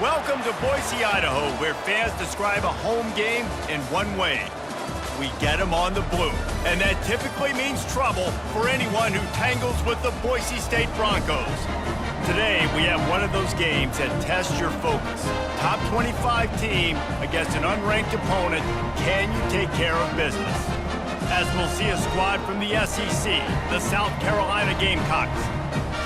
Welcome to Boise, Idaho, where fans describe a home game in one way. We get them on the blue, and that typically means trouble for anyone who tangles with the Boise State Broncos. Today, we have one of those games that tests your focus. Top 25 team against an unranked opponent. Can you take care of business? As we'll see a squad from the SEC, the South Carolina Gamecocks,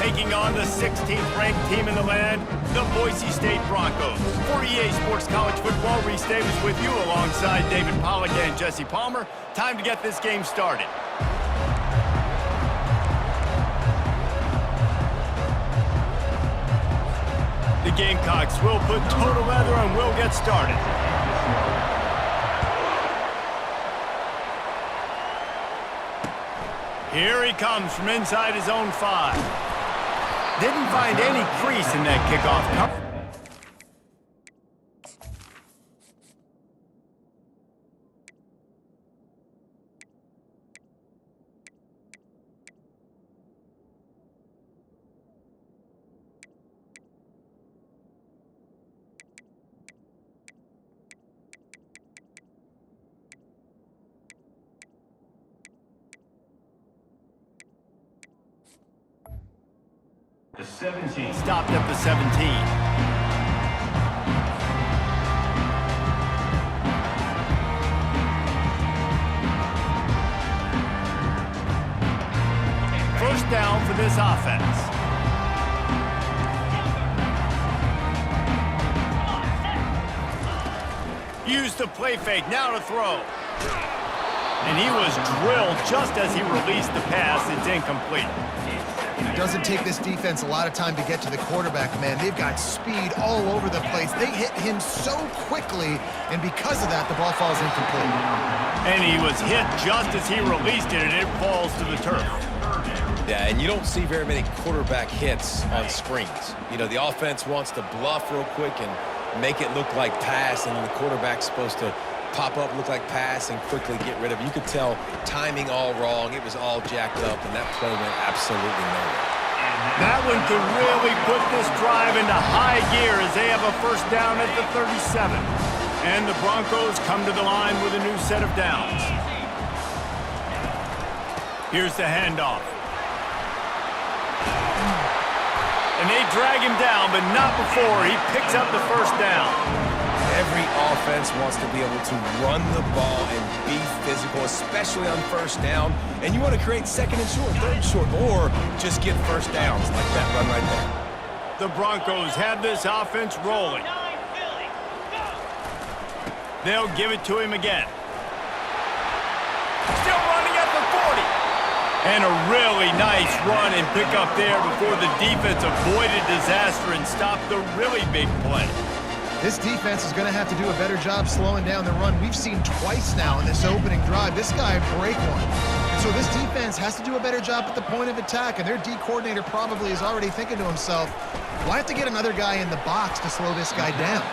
taking on the 16th ranked team in the land, the Boise State Broncos. For EA Sports College Football, Reese Davis with you alongside David Pollack and Jesse Palmer. Time to get this game started. The Gamecocks will put total leather and will get started. Here he comes from inside his own 5. Didn't find any crease in that kickoff. The 17. Stopped at the 17. First down for this offense. Used the play fake, now to throw. And he was drilled just as he released the pass. It's incomplete. It doesn't take this defense a lot of time to get to the quarterback, man. They've got speed all over the place. They hit him so quickly, and because of that, the ball falls incomplete. And he was hit just as he released it, and it falls to the turf. Yeah, and you don't see very many quarterback hits on screens. You know, the offense wants to bluff real quick and make it look like pass, and the quarterback's supposed to pop up, look like pass, and quickly get rid of it. You could tell timing all wrong. It was all jacked up, and that play went absolutely nowhere. That one could really put this drive into high gear as they have a first down at the 37. And the Broncos come to the line with a new set of downs. Here's the handoff. And they drag him down, but not before he picks up the first down. Every offense wants to be able to run the ball and be physical, especially on first down. And you want to create second and short, third and short, or just get first downs like that run right there. The Broncos have this offense rolling. They'll give it to him again. Still running at the 40. And a really nice run and pick up there before the defense avoided disaster and stopped the really big play. This defense is going to have to do a better job slowing down the run. We've seen twice now in this opening drive this guy break one. And so this defense has to do a better job at the point of attack, and their D coordinator probably is already thinking to himself, well, I have to get another guy in the box to slow this guy down.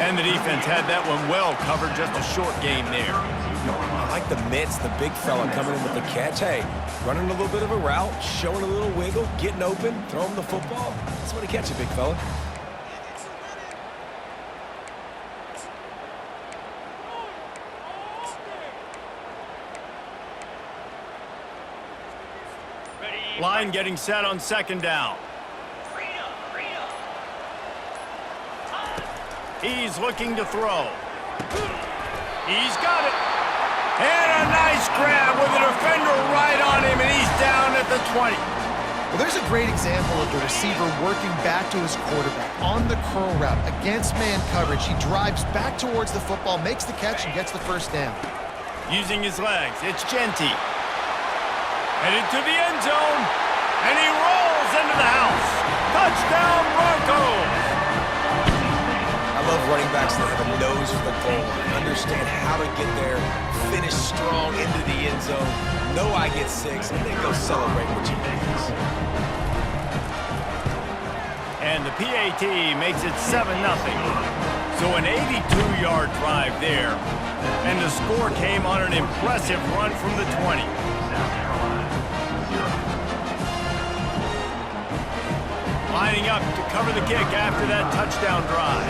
And the defense had that one well covered, just a short game there. I like the mitts, the big fella coming in with the catch. Hey, running a little bit of a route, showing a little wiggle, getting open, throwing the football. That's what he catch it, big fella. Line getting set on second down. He's looking to throw. He's got it. And a nice grab with a defender right on him, and he's down at the 20. Well, there's a great example of the receiver working back to his quarterback on the curl route against man coverage. He drives back towards the football, makes the catch, and gets the first down. Using his legs, it's Genty. Headed to the end zone, and he rolls into the house. Touchdown, Broncos! I love running backs that have a nose for the goal line, understand how to get there, finish strong into the end zone, know I get 6, and then go celebrate what you please. And the PAT makes it 7-0. So an 82-yard drive there, and the score came on an impressive run from the 20. Lining up to cover the kick after that touchdown drive.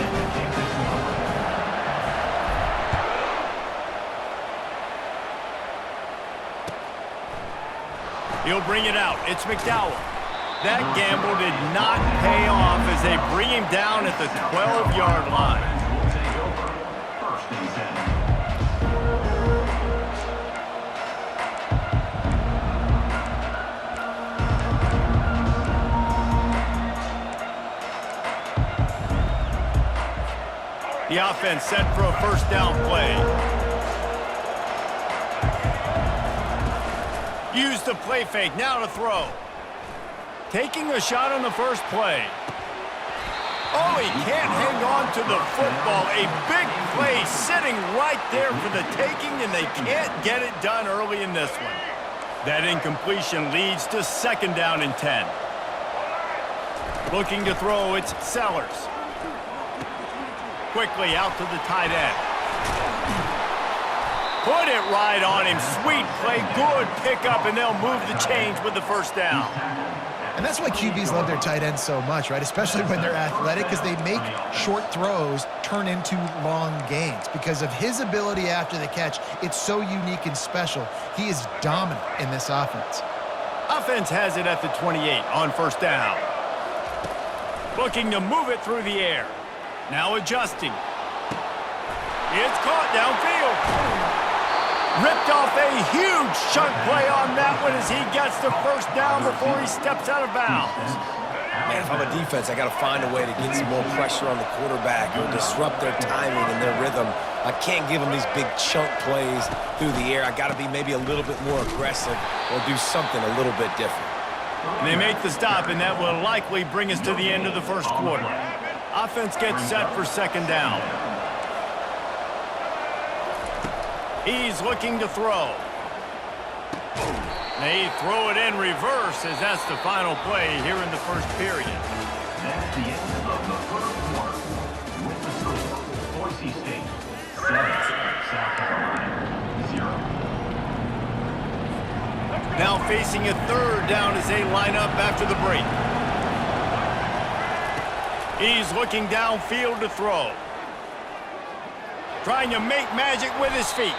He'll bring it out. It's McDowell. That gamble did not pay off as they bring him down at the 12-yard line. First and 10. The offense set for a first down play. Use the play fake, now to throw. Taking a shot on the first play. Oh, he can't hang on to the football. A big play sitting right there for the taking, and they can't get it done early in this one. That incompletion leads to second down and 10. Looking to throw, it's Sellers. Quickly out to the tight end. Put it right on him. Sweet play, good pickup, and they'll move the chains with the first down. And that's why QBs love their tight ends so much, right? Especially when they're athletic, because they make short throws turn into long gains. Because of his ability after the catch, it's so unique and special. He is dominant in this offense. Offense has it at the 28 on first down. Looking to move it through the air. Now adjusting. It's caught downfield. Ripped off a huge chunk play on that one as he gets the first down before he steps out of bounds. Man, if I'm a defense, I got to find a way to get some more pressure on the quarterback or disrupt their timing and their rhythm. I can't give them these big chunk plays through the air. I got to be maybe a little bit more aggressive or do something a little bit different. And they make the stop, and that will likely bring us to the end of the first quarter. Offense gets set for second down. He's looking to throw. They throw it in reverse as that's the final play here in the first period. That's the end of the first quarter. With the score, Boise State 7, South Carolina 0. Now facing a third down as they line up after the break. He's looking downfield to throw. Trying to make magic with his feet.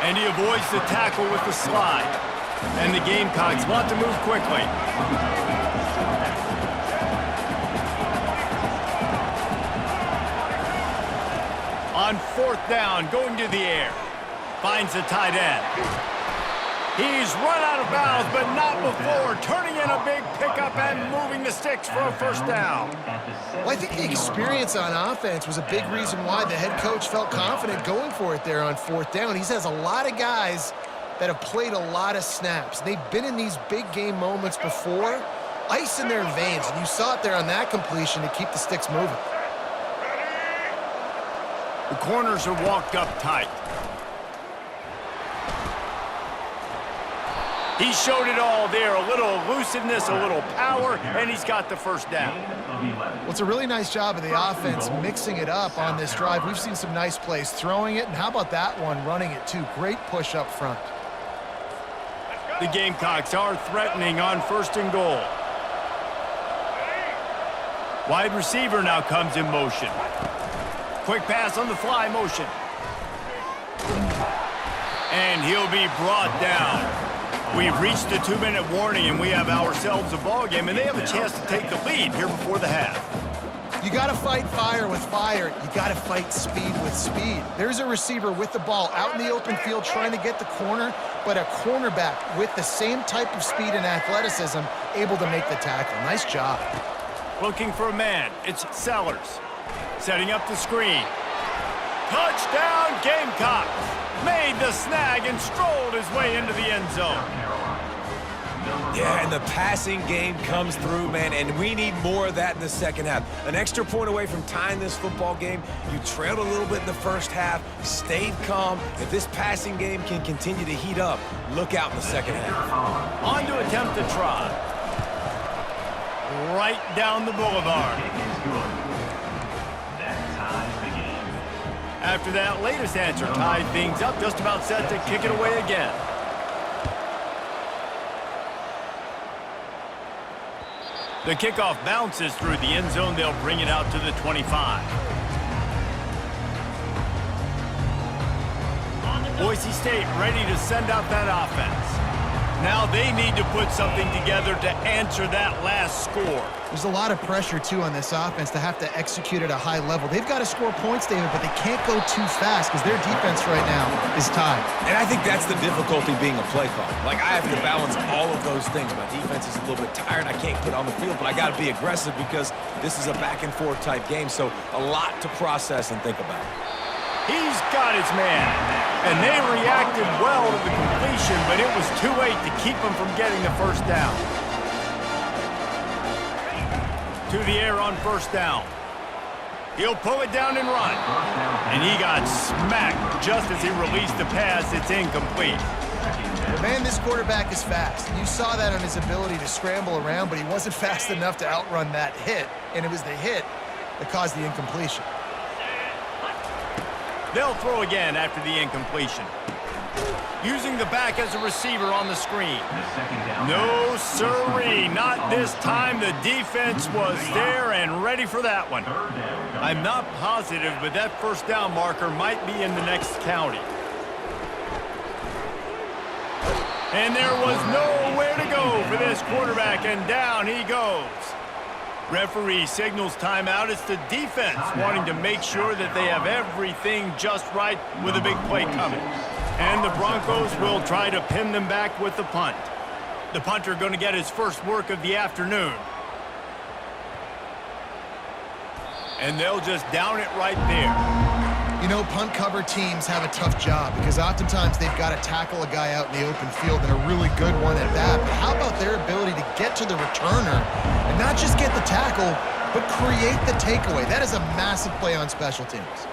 And he avoids the tackle with the slide. And the Gamecocks want to move quickly. On fourth down, going to the air. Finds the tight end. He's run out of bounds, but not before turning in a big pickup and moving the sticks for a first down. Well, I think the experience on offense was a big reason why the head coach felt confident going for it there on fourth down. He has a lot of guys that have played a lot of snaps. They've been in these big game moments before, ice in their veins, and you saw it there on that completion to keep the sticks moving. The corners are walked up tight. He showed it all there, a little elusiveness, a little power, and he's got the first down. Well, it's a really nice job of the offense mixing it up on this drive. We've seen some nice plays throwing it, and how about that one running it too? Great push up front. The Gamecocks are threatening on first and goal. Wide receiver now comes in motion. Quick pass on the fly motion. And he'll be brought down. We've reached the 2-minute warning, and we have ourselves a ball game, and they have a chance to take the lead here before the half. You got to fight fire with fire. You got to fight speed with speed. There's a receiver with the ball out in the open field trying to get the corner, but a cornerback with the same type of speed and athleticism able to make the tackle. Nice job. Looking for a man. It's Sellers. Setting up the screen. Touchdown, Gamecocks! Made the snag and strolled his way into the end zone. Yeah, and the passing game comes through, man, and we need more of that in the second half. An extra point away from tying this football game. You trailed a little bit in the first half, stayed calm. If this passing game can continue to heat up, look out in the second half. On to attempt the try. Right down the boulevard. After that latest answer tied things up, just about set to kick it away again. The kickoff bounces through the end zone. They'll bring it out to the 25. Boise State ready to send out that offense. Now they need to put something together to answer that last score. There's a lot of pressure, too, on this offense to have to execute at a high level. They've got to score points, David, but they can't go too fast because their defense right now is tied. And I think that's the difficulty being a play caller. Like, I have to balance all of those things. My defense is a little bit tired. I can't get on the field, but I got to be aggressive because this is a back-and-forth type game, so a lot to process and think about. He's got his man, and they reacted well to the completion, but it was too late to keep him from getting the first down. To the air on first down. He'll pull it down and run, and he got smacked just as he released the pass. It's incomplete. But man, this quarterback is fast. You saw that on his ability to scramble around, but he wasn't fast enough to outrun that hit, and it was the hit that caused the incompletion. They'll throw again after the incompletion. Using the back as a receiver on the screen. No sirree, not this time. The defense was there and ready for that one. I'm not positive, but that first down marker might be in the next county. And there was nowhere to go for this quarterback, and down he goes. Referee signals timeout. It's the defense wanting to make sure that they have everything just right with a big play coming. And the Broncos will try to pin them back with the punt. The punter going to get his first work of the afternoon. And they'll just down it right there. You know, punt cover teams have a tough job because oftentimes they've got to tackle a guy out in the open field, and a really good one at that. But how about their ability to get to the returner and not just get the tackle, but create the takeaway? That is a massive play on special teams.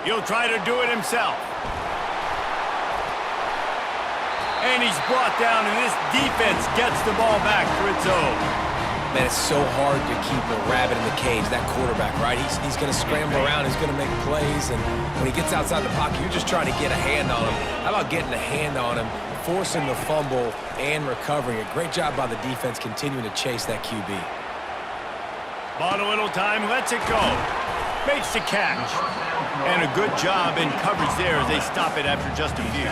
He'll try to do it himself. And he's brought down, and this defense gets the ball back for its own. Man, it's so hard to keep a rabbit in the cage, that quarterback, right? He's going to scramble around, he's going to make plays, and when he gets outside the pocket, you're just trying to get a hand on him. How about getting a hand on him, forcing the fumble, and recovering it? Great job by the defense continuing to chase that QB. Bought a little time, lets it go. Makes the catch. And a good job in coverage there as they stop it after just a few.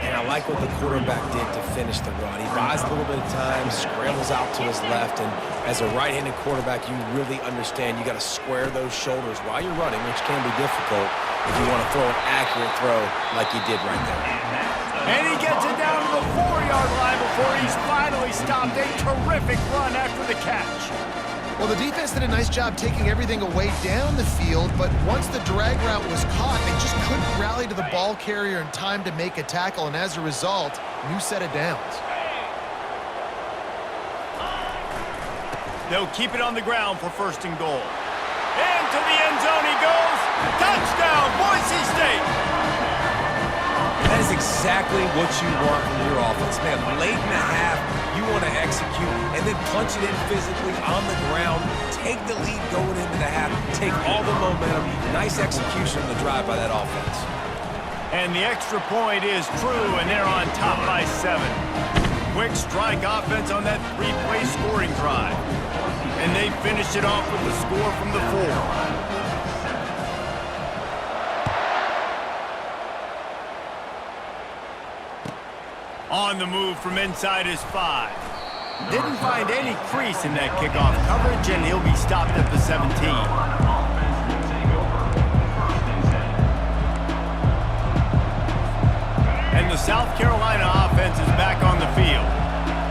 And I like what the quarterback did to finish the run. He buys a little bit of time, scrambles out to his left, and as a right-handed quarterback, you really understand you got to square those shoulders while you're running, which can be difficult if you want to throw an accurate throw like you did right there. And he gets it down to the 4-yard line before he's finally stopped. A terrific run after the catch. Well, the defense did a nice job taking everything away down the field, but once the drag route was caught, they just couldn't rally to the ball carrier in time to make a tackle, and as a result, new set of downs. They'll keep it on the ground for first and goal. And to the end zone he goes. Touchdown, Boise State! That is exactly what you want from your offense, man. Late in the half, you want to execute and then punch it in physically on the ground, take the lead going into the half, take all the momentum. Nice execution on the drive by that offense. And the extra point is true, and they're on top by 7. Quick strike offense on that 3-play scoring drive. And they finished it off with the score from the 4. On the move from inside his 5. Didn't find any crease in that kickoff coverage, and he'll be stopped at the 17. And the South Carolina offense is back on the field.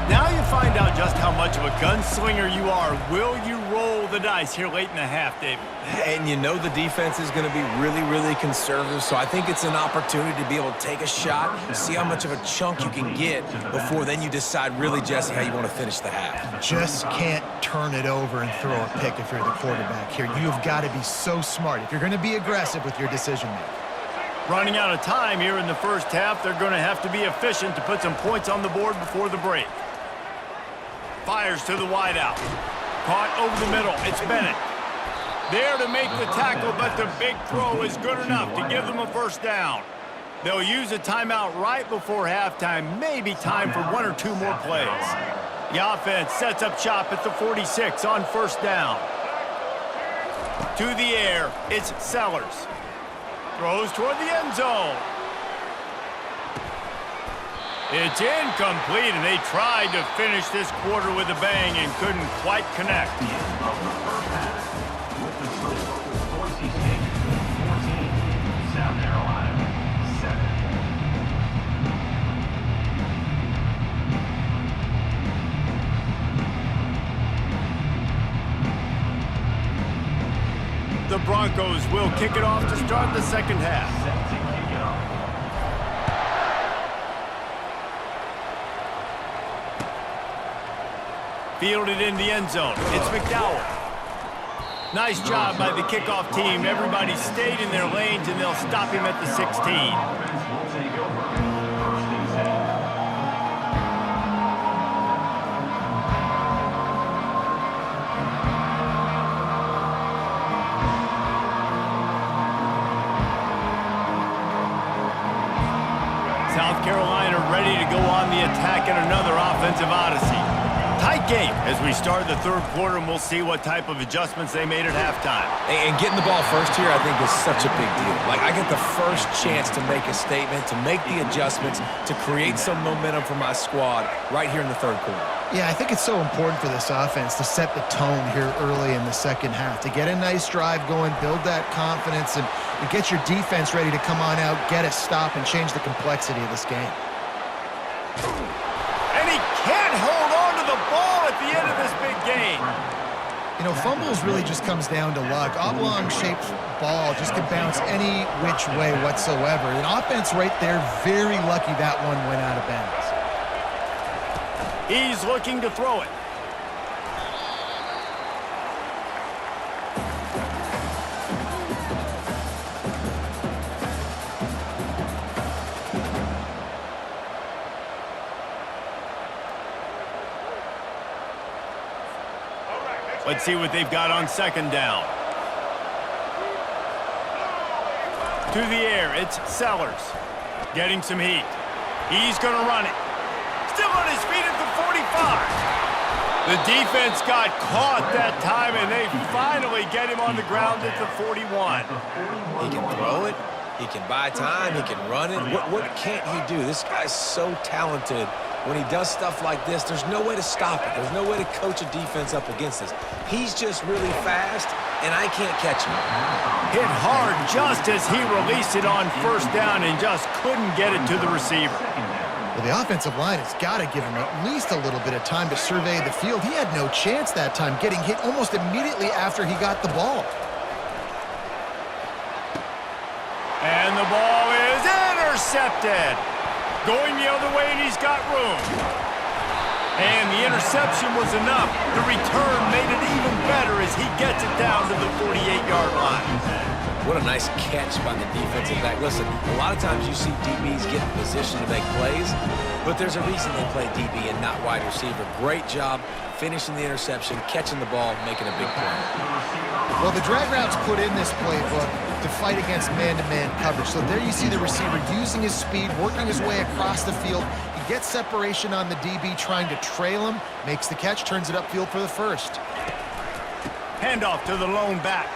Now you find out just how much of a gunslinger you are. Will you roll the dice here late in the half, David? And you know the defense is going to be really, really conservative, so I think it's an opportunity to be able to take a shot, see how much of a chunk you can get before then you decide really, Jesse, how you want to finish the half. Just can't turn it over and throw a pick if you're the quarterback here. You've got to be so smart if you're going to be aggressive with your decision-making. Running out of time here in the first half, they're going to have to be efficient to put some points on the board before the break. Fires to the wideout. Caught over the middle. It's Bennett. There to make the tackle, but the big throw is good enough to give them a first down. They'll use a timeout right before halftime. Maybe time for 1 or 2 more plays. The offense sets up shop at the 46 on first down. To the air, it's Sellers. Throws toward the end zone. It's incomplete, and they tried to finish this quarter with a bang and couldn't quite connect. The end of the first half. With the score, Boise State 14, South Carolina 7. The Broncos will kick it off to start the second half. Set to kick it off. Fielded in the end zone. It's McDowell. Nice job by the kickoff team. Everybody stayed in their lanes, and they'll stop him at the 16. Offense will take over. First and 10. South Carolina ready to go on the attack in another offensive odyssey. Tight game as we start the third quarter, and we'll see what type of adjustments they made at halftime. And getting the ball first here, I think, is such a big deal. Like, I get the first chance to make a statement, to make the adjustments, to create some momentum for my squad right here in the third quarter. Yeah, I think it's so important for this offense to set the tone here early in the second half, to get a nice drive going, build that confidence, and get your defense ready to come on out, get a stop, and change the complexity of this game. And he can't hold on to the ball at the end of this big game. You know, fumbles really just comes down to luck. Oblong-shaped ball just can bounce any which way whatsoever. An offense right there, very lucky that one went out of bounds. He's looking to throw it. Let's see what they've got on second down. To the air, it's Sellers. Getting some heat. He's going to run it. Still on his feet at the 45. The defense got caught that time, and they finally get him on the ground at the 41. He can throw it. He can buy time. He can run it. What can't he do? This guy's so talented. When he does stuff like this, there's no way to stop it. There's no way to coach a defense up against this. He's just really fast, and I can't catch him. Hit hard just as he released it on first down and just couldn't get it to the receiver. Well, the offensive line has got to give him at least a little bit of time to survey the field. He had no chance that time, getting hit almost immediately after he got the ball. And the ball is intercepted. Going the other way, and he's got room. And the interception was enough. The return made it even better as he gets it down to the 48-yard line. What a nice catch by the defensive back. Listen, a lot of times you see DBs get in position to make plays, but there's a reason they play DB and not wide receiver. Great job finishing the interception, catching the ball, making a big play. Well, the drag routes put in this playbook to fight against man-to-man coverage. So there you see the receiver using his speed, working his way across the field. He gets separation on the DB, trying to trail him, makes the catch, turns it upfield for the first. Handoff to the lone back.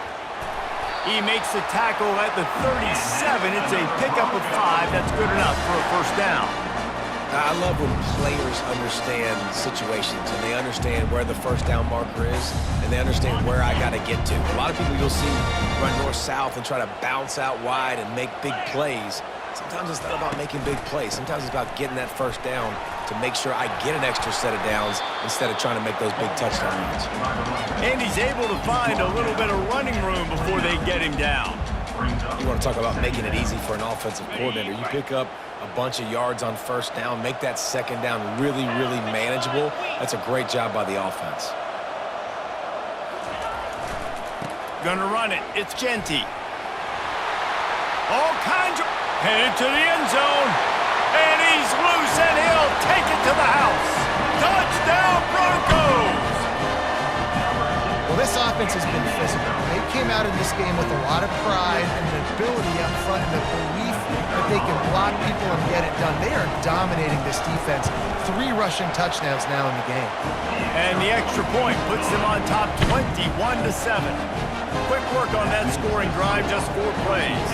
He makes the tackle at the 37. It's a pickup of 5. That's good enough for a first down. I love when players understand situations and they understand where the first down marker is and they understand where I got to get to. A lot of people you'll see run north-south and try to bounce out wide and make big plays. Sometimes it's not about making big plays. Sometimes it's about getting that first down to make sure I get an extra set of downs instead of trying to make those big touchdown runs. And he's able to find a little bit of running room before they get him down. You want to talk about making it easy for an offensive coordinator. You pick up a bunch of yards on first down, make that second down really, really manageable. That's a great job by the offense. Gonna run it. It's Genty. All kinds of... Headed to the end zone. And he's loose, and he'll take it to the house. Touchdown, Broncos! Well, this offense has been physical. They came out in this game with a lot of pride and an ability up front and the belief that they can block people and get it done. They are dominating this defense 3 rushing touchdowns now in the game. And the extra point puts them on top 21-7. Quick work on that scoring drive, just 4 plays.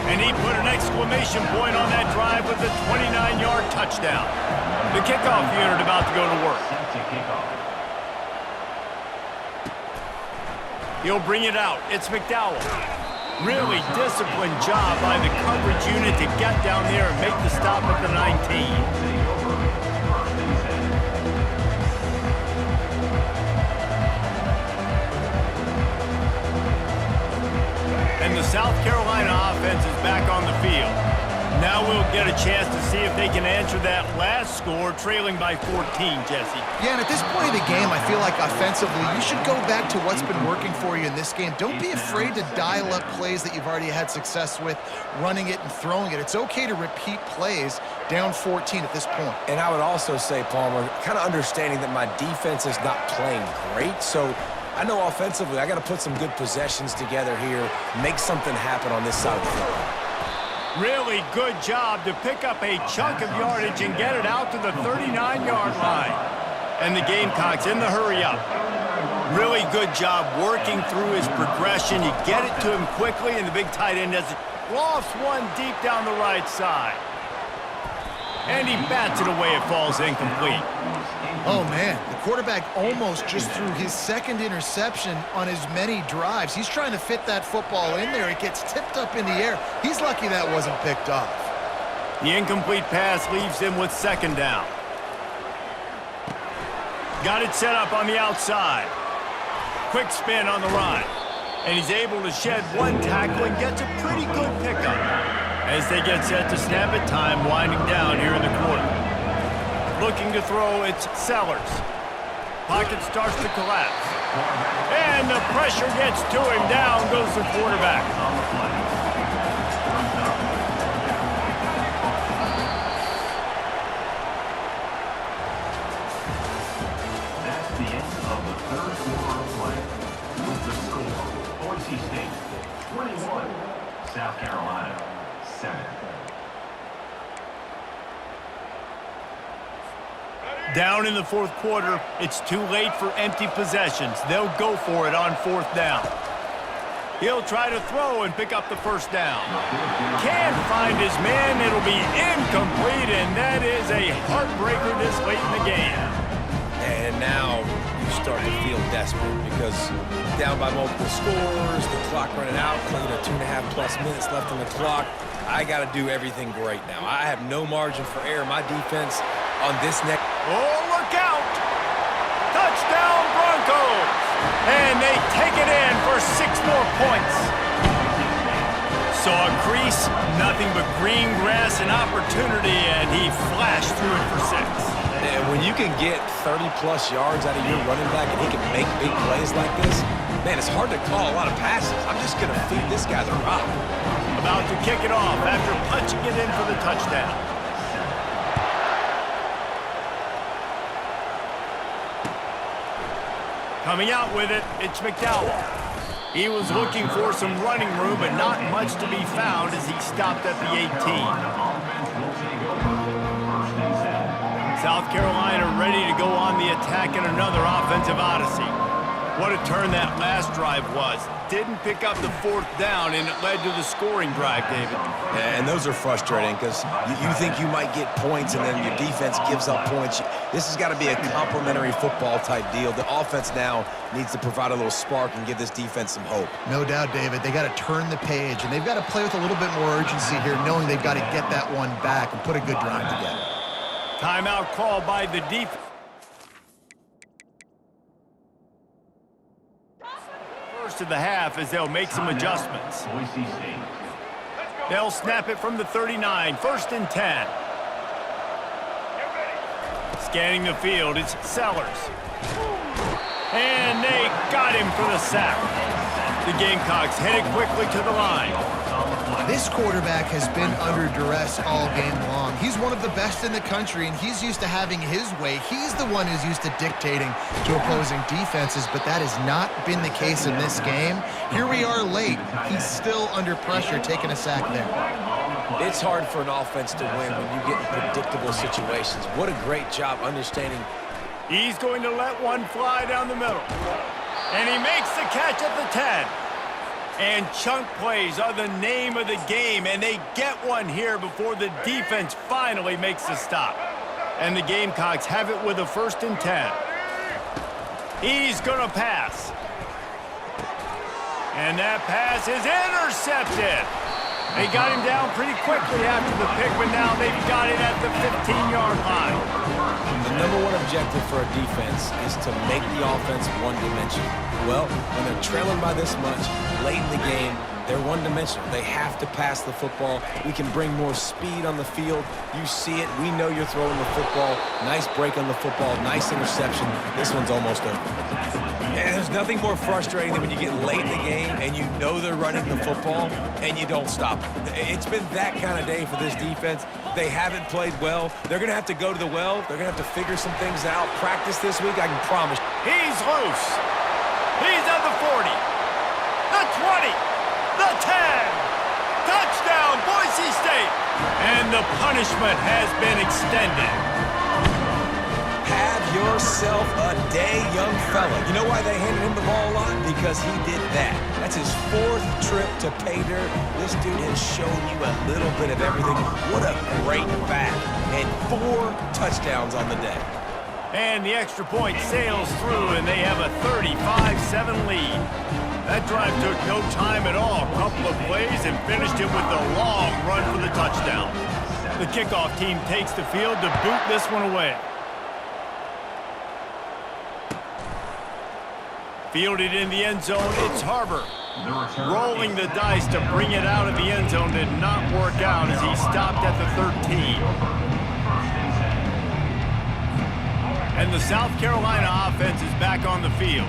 And he put an exclamation point on that drive with a 29-yard touchdown. The kickoff unit about to go to work. He'll bring it out. It's McDowell. Really disciplined job by the coverage unit to get down there and make the stop at the 19. And the South Carolina offense is back on the field. Now we'll get a chance to see if they can answer that last score, trailing by 14, Jesse. Yeah, and at this point of the game, I feel like offensively, you should go back to what's been working for you in this game. Don't be afraid to dial up plays that you've already had success with, running it and throwing it. It's okay to repeat plays down 14 at this point. And I would also say, Palmer, kind of understanding that my defense is not playing great, so I know offensively I got to put some good possessions together here, make something happen on this side of the football. Really good job to pick up a chunk of yardage and get it out to the 39-yard line. And the Gamecocks in the hurry-up. Really good job working through his progression. You get it to him quickly, and the big tight end has lost one deep down the right side. And he bats it away. It falls incomplete. Oh, man, the quarterback almost just threw his second interception on as many drives. He's trying to fit that football in there. It gets tipped up in the air. He's lucky that wasn't picked off. The incomplete pass leaves him with second down. Got it set up on the outside. Quick spin on the run. And he's able to shed one tackle and gets a pretty good pickup. As they get set to snap it, time winding down here in the quarter. Looking to throw, it's Sellers. Pocket starts to collapse. And the pressure gets to him. Down goes the quarterback. That's the end of the third quarter of play. With the score, Boise State 21, South Carolina 7. Down in the fourth quarter, it's too late for empty possessions. They'll go for it on fourth down. He'll try to throw and pick up the first down. Can't find his man. It'll be incomplete, and that is a heartbreaker this late in the game. And now you start to feel desperate because down by multiple scores, the clock running out, 2.5+ minutes left on the clock. I got to do everything great now. I have no margin for error. My defense on this next... Oh, look out! Touchdown, Broncos! And they take it in for 6 more points. Saw a crease, nothing but green grass and opportunity, and he flashed through it for 6. And when you can get 30+ yards out of your running back and he can make big plays like this, man, it's hard to call a lot of passes. I'm just going to feed this guy the rock. About to kick it off after punching it in for the touchdown. Coming out with it, it's McDowell. He was looking for some running room, but not much to be found as he stopped at the 18. South Carolina ready to go on the attack in another offensive odyssey. What a turn that last drive was. Didn't pick up the fourth down, and it led to the scoring drive, David. And those are frustrating because you think you might get points and then your defense gives up points. This has got to be a complimentary football type deal. The offense now needs to provide a little spark and give this defense some hope. No doubt, David. They got to turn the page, and they've got to play with a little bit more urgency here, knowing they've got to get that one back and put a good drive together. Timeout called by the defense. First of the half as they'll make some adjustments. They'll snap it from the 39, 1st and 10. Scanning the field, it's Sellers. And they got him for the sack. The Gamecocks headed quickly to the line. This quarterback has been under duress all game long. He's one of the best in the country, and he's used to having his way. He's the one who's used to dictating to opposing defenses, but that has not been the case in this game. Here we are late. He's still under pressure, taking a sack there. It's hard for an offense to win when you get in predictable situations. What a great job understanding. He's going to let one fly down the middle. And he makes the catch at the 10. And chunk plays are the name of the game, and they get one here before the defense finally makes the stop. And the Gamecocks have it with a 1st and 10. He's going to pass. And that pass is intercepted. They got him down pretty quickly after the pick, but now they've got it at the 15-yard line. The #1 objective for a defense is to make the offense one-dimensional. Well, when they're trailing by this much, late in the game, they're one-dimensional. They have to pass the football. We can bring more speed on the field. You see it. We know you're throwing the football. Nice break on the football. Nice interception. This one's almost over. And there's nothing more frustrating than when you get late in the game and you know they're running the football and you don't stop them. It's been that kind of day for this defense. They haven't played well. They're going to have to go to the well. They're going to have to figure some things out. Practice this week, I can promise. He's loose. He's at the 40. The 20. The 10. Touchdown, Boise State. And the punishment has been extended. Have yourself a day, young fella. You know why they handed him the ball a lot? Because he did that. That's his 4th trip to pay dirt. This dude has shown you a little bit of everything. What a great back. And 4 touchdowns on the day. And the extra point sails through, and they have a 35-7 lead. That drive took no time at all. A couple of plays and finished it with a long run for the touchdown. The kickoff team takes the field to boot this one away. Fielded in the end zone, it's Harbor. Rolling the dice to bring it out of the end zone did not work out as he stopped at the 13. And the South Carolina offense is back on the field.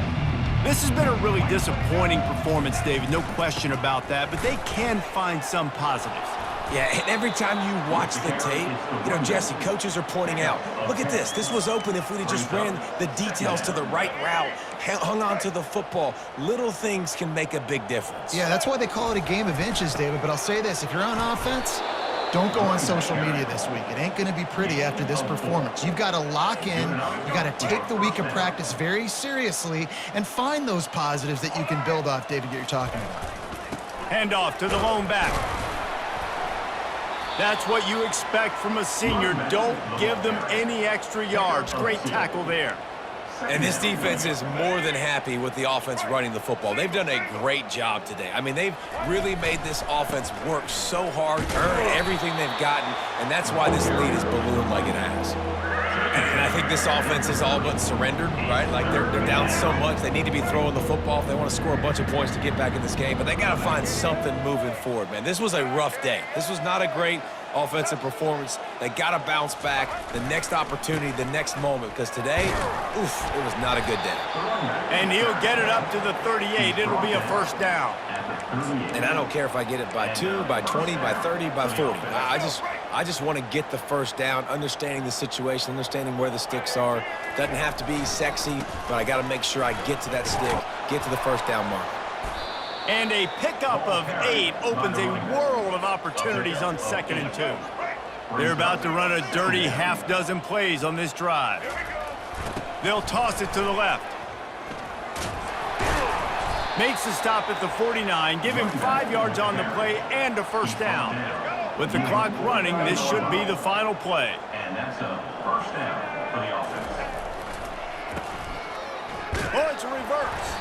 This has been a really disappointing performance, David, no question about that, but they can find some positives. Yeah, and every time you watch the tape, you know, Jesse, coaches are pointing out, look at this. This was open if we'd have just ran the details to the right route, hung on to the football. Little things can make a big difference. Yeah, that's why they call it a game of inches, David. But I'll say this, if you're on offense, don't go on social media this week. It ain't going to be pretty after this performance. You've got to lock in. You got to take the week of practice very seriously and find those positives that you can build off, David, that you're talking about. Hand off to the lone back. That's what you expect from a senior. Don't give them any extra yards. Great tackle there. And this defense is more than happy with the offense running the football. They've done a great job today. I mean, they've really made this offense work so hard, earn everything they've gotten, and that's why this lead is ballooned like it has. And I think this offense is all but surrendered, right? Like they're down so much, they need to be throwing the football if they want to score a bunch of points to get back in this game, but they got to find something moving forward, man. This was a rough day. This was not a great offensive performance. They got to bounce back the next opportunity, the next moment, because today, oof, it was not a good day. And he'll get it up to the 38. It'll be a first down. And I don't care if I get it by 2, by 20, by 30, by 40. I just want to get the first down, understanding the situation, understanding where the sticks are. Doesn't have to be sexy, but I got to make sure I get to that stick, get to the first down mark. And a pickup of 8 opens a world of opportunities on 2nd and 2. They're about to run a dirty half-dozen plays on this drive. They'll toss it to the left. Makes the stop at the 49, give him 5 yards on the play and a first down. With the clock running, this should be the final play. And that's a first down for the offense. Oh, it's a reverse.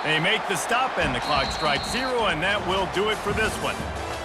They make the stop, and the clock strikes 0, and that will do it for this one.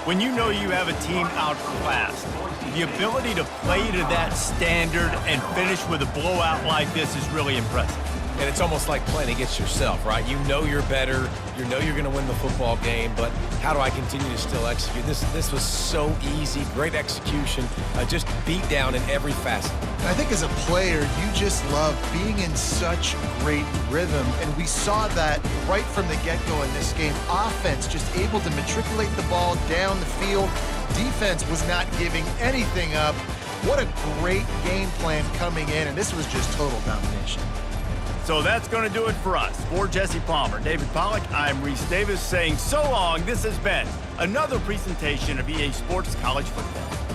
When you know you have a team outclassed, the ability to play to that standard and finish with a blowout like this is really impressive. And it's almost like playing against yourself, right? You know you're better. You know you're going to win the football game, but how do I continue to still execute? This was so easy, great execution, just beat down in every facet. And I think as a player, you just love being in such great rhythm, and we saw that right from the get-go in this game. Offense just able to matriculate the ball down the field. Defense was not giving anything up. What a great game plan coming in, and this was just total domination. So that's going to do it for us. For Jesse Palmer, David Pollack, I'm Reese Davis saying so long. This has been another presentation of EA Sports College Football.